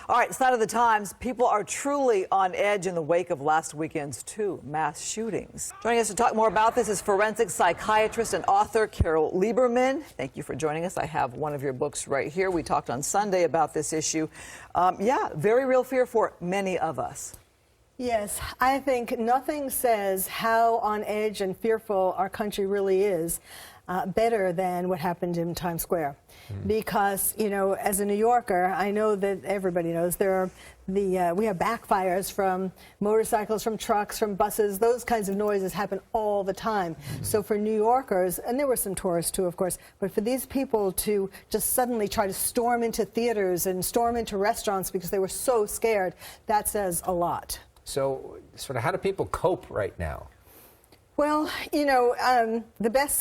All right, sign of the times. People are truly on edge in the wake of last weekend's two mass shootings. Joining us to talk more about this is forensic psychiatrist and author Carole Lieberman. Thank you for joining us. I have one of your books right here. We talked on Sunday about this issue. Yeah, very real fear for many of us. Yes, I think nothing says how on edge and fearful our country really is better than what happened in Times Square. Because, you know, as a New Yorker, I know that everybody knows we have backfires from motorcycles, from trucks, from buses. Those kinds of noises happen all the time. So for New Yorkers, and there were some tourists too, of course, but for these people to just suddenly try to storm into theaters and storm into restaurants because they were so scared, that says a lot. So, sort of, how do people cope right now? Well, you know,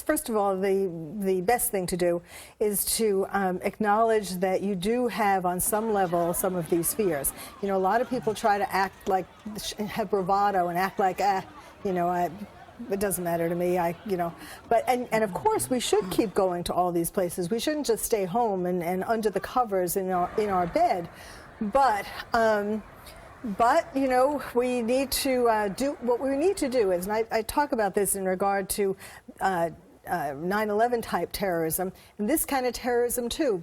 first of all, the best thing to do is to acknowledge that you do have, on some level, some of these fears. You know, a lot of people try to act like, have bravado and act like, you know, it doesn't matter to me, you know. But, and of course, we should keep going to all these places. We shouldn't just stay home and under the covers in our bed. But, you know, we need to do what we need to do is, and I talk about this in regard to 9/11 type terrorism, and this kind of terrorism too.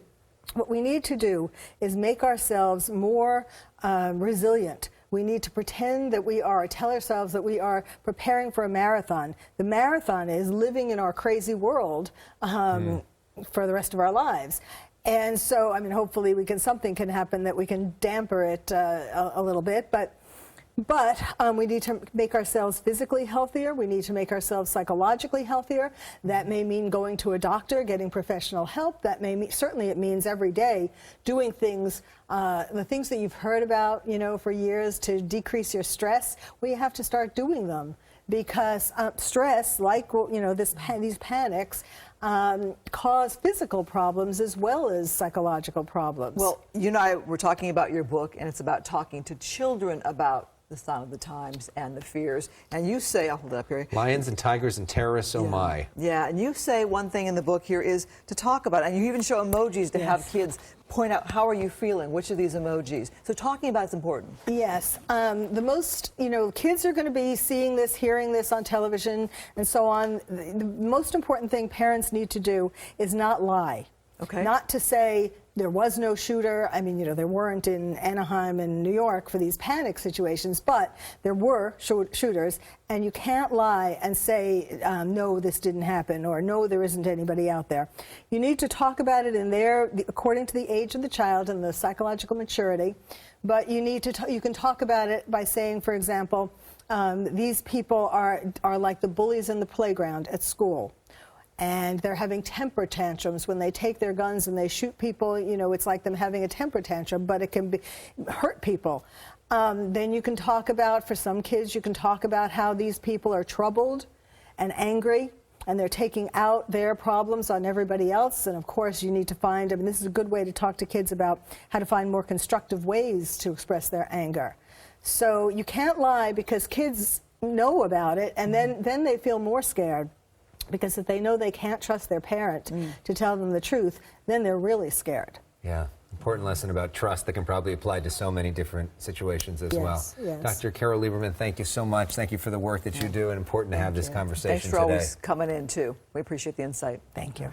What we need to do is make ourselves more resilient. We need to pretend that tell ourselves that we are preparing for a marathon. The marathon is living in our crazy world for the rest of our lives. And so, I mean, hopefully something can happen that we can damper it a little bit, but we need to make ourselves physically healthier. We need to make ourselves psychologically healthier. That may mean going to a doctor, getting professional help. That may mean, certainly it means every day doing things, the things that you've heard about, you know, for years to decrease your stress. Well, you have to start doing them because stress, like, you know, these panics, cause physical problems as well as psychological problems. Well, you and I were talking about your book, and it's about talking to children about the sign of the times and the fears. And you say, I'll hold it up here. Lions and tigers and terrorists, oh my. Yeah, and you say one thing in the book here is to talk about it, and you even show emojis to have kids point out, how are you feeling, which of these emojis. So talking about it's important. Yes, the most, you know, kids are going to be seeing this, hearing this on television and so on. The most important thing parents need to do is not lie. Okay. Not to say there was no shooter. I mean, you know, there weren't in Anaheim and New York for these panic situations, but there were shooters, and you can't lie and say, no, this didn't happen, or no, there isn't anybody out there. You need to talk about it according to the age of the child and the psychological maturity, but you need to you can talk about it by saying, for example, these people are like the bullies in the playground at school. And they're having temper tantrums when they take their guns and they shoot people. You know, it's like them having a temper tantrum, but it can hurt people. Then you can talk about, for some kids, you can talk about how these people are troubled and angry, and they're taking out their problems on everybody else. And of course, you need to find, I mean, this is a good way to talk to kids about how to find more constructive ways to express their anger. So you can't lie because kids know about it, and then they feel more scared. Because if they know they can't trust their parent to tell them the truth, then they're really scared. Yeah, important lesson about trust that can probably apply to so many different situations as well. Yes. Dr. Carole Lieberman, thank you so much. Thank you for the work that you do, and important to have this conversation Thanks for today. always coming in, too. We appreciate the insight. Thank you.